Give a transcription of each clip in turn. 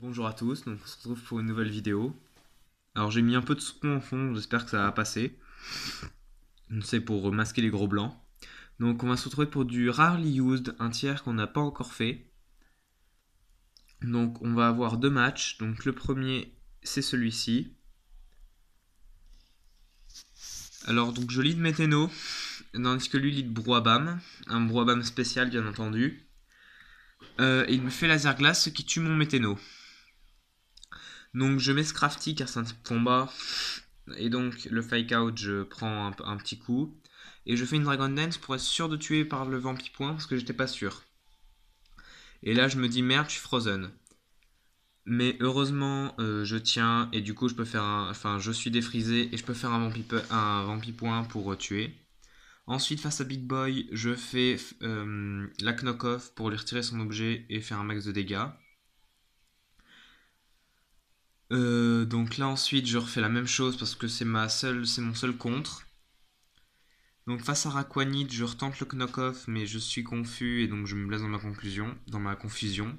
Bonjour à tous, donc on se retrouve pour une nouvelle vidéo. Alors j'ai mis un peu de son en fond, j'espère que ça va passer. C'est pour masquer les gros blancs. Donc on va se retrouver pour du Rarely Used, un tiers qu'on n'a pas encore fait. Donc on va avoir deux matchs, donc le premier c'est celui-ci. Alors donc je lead Meteno, tandis que lui lead Brouabam, un Brouabam spécial bien entendu. Et il me fait laser glace, ce qui tue mon Meteno. Donc je mets Scrafty car c'est un type combat. Et donc le fake out, je prends un petit coup. Et je fais une Dragon Dance pour être sûr de tuer par le Vampipoint parce que j'étais pas sûr. Et là je me dis merde, je suis frozen. Mais heureusement je tiens et du coup je peux faire enfin je suis défrisé et je peux faire un Vampipoint pour tuer. Ensuite face à Big Boy, je fais la knock-off pour lui retirer son objet et faire un max de dégâts. Donc là ensuite je refais la même chose parce que c'est mon seul contre. Donc face à Raquanid, je retente le knock-off, mais je suis confus et donc je me blesse dans ma confusion.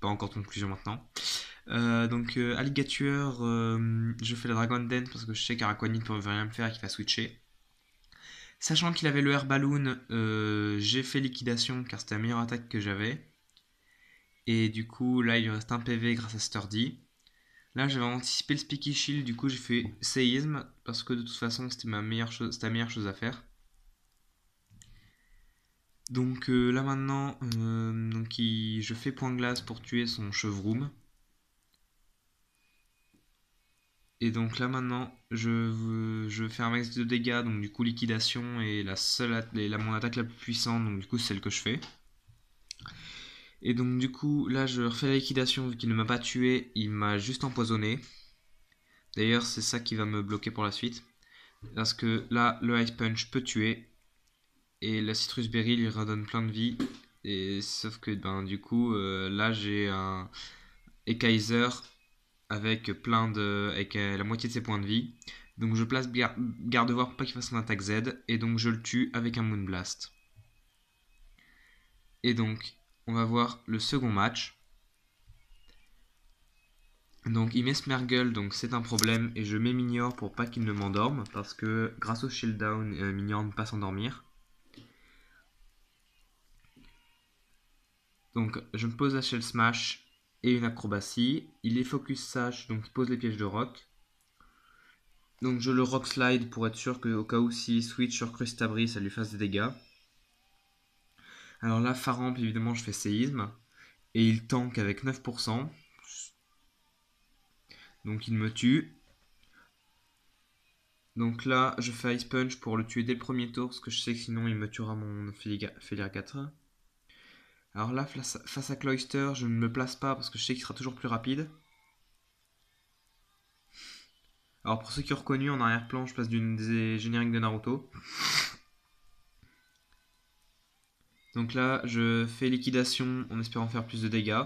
Pas encore de conclusion maintenant. Alligator, je fais la Dragon Dance parce que je sais qu'Araquanid ne peut rien me faire et qu'il va switcher. Sachant qu'il avait le Air Balloon, j'ai fait liquidation car c'était la meilleure attaque que j'avais. Et du coup, là il lui reste un PV grâce à Sturdy. Là j'avais anticipé le Speaky Shield, du coup j'ai fait séisme parce que de toute façon c'était la meilleure chose à faire. Donc là maintenant, je fais point glace pour tuer son chevroom. Et donc là maintenant, je fais un max de dégâts, donc du coup liquidation est mon attaque la plus puissante, donc du coup c'est celle que je fais. Et donc du coup là je refais la liquidation vu qu'il ne m'a pas tué, il m'a juste empoisonné. D'ailleurs c'est ça qui va me bloquer pour la suite. Parce que là le Ice Punch peut tuer et la Citrus Berry lui redonne plein de vie. Et sauf que du coup là j'ai un Kaiser avec la moitié de ses points de vie. Donc je place garde-voir pour pas qu'il fasse son attaque Z et donc je le tue avec un Moonblast. Et donc on va voir le second match. Donc il met Smergle, donc c'est un problème et je mets Minior pour pas qu'il ne m'endorme parce que grâce au shield down, Minior ne peut pas s'endormir. Donc je me pose la Shell Smash et une acrobatie. Il est focus sage, donc il pose les pièges de rock. Donc je le rock slide pour être sûr qu'au cas où s'il switch sur Crustabri, ça lui fasse des dégâts. Alors là, Faramp, évidemment, je fais séisme. Et il tank avec 9%. Donc il me tue. Donc là, je fais Ice Punch pour le tuer dès le premier tour, parce que je sais que sinon il me tuera mon Félia 4. Alors là, face à Cloyster, je ne me place pas parce que je sais qu'il sera toujours plus rapide. Alors pour ceux qui ont reconnu, en arrière-plan, je place des génériques de Naruto. Donc là, je fais liquidation en espérant faire plus de dégâts.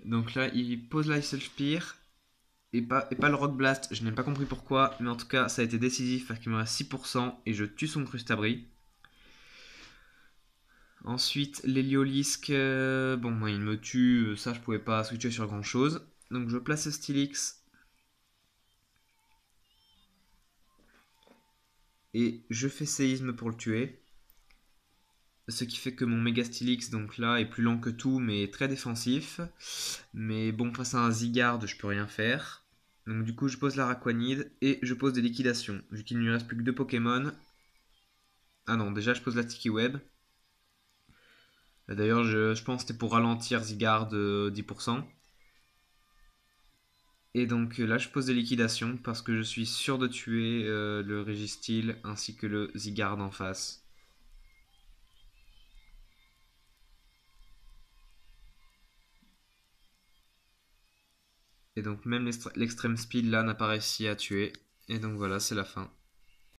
Donc là, il pose l'Ice Spear. Et pas le Rock Blast, je n'ai pas compris pourquoi, mais en tout cas ça a été décisif parce qu'il me reste 6% et je tue son Crustabri. Ensuite, l'Héliolisk, bon, moi il me tue, ça je pouvais pas switcher sur grand chose. Donc je place Stylix et je fais séisme pour le tuer. Ce qui fait que mon méga Stylix donc là est plus lent que tout mais très défensif. Mais bon, face à un Zygarde, je peux rien faire. Donc du coup je pose la Raquanide et je pose des liquidations. Vu qu'il ne lui reste plus que 2 Pokémon. Ah non, déjà je pose la Tiki Web. D'ailleurs je pense que c'était pour ralentir Zygarde 10%. Et donc là je pose des liquidations parce que je suis sûr de tuer le Registeel ainsi que le Zygarde en face. Et donc même l'extrême speed là n'a pas réussi à tuer. Et donc voilà, c'est la fin.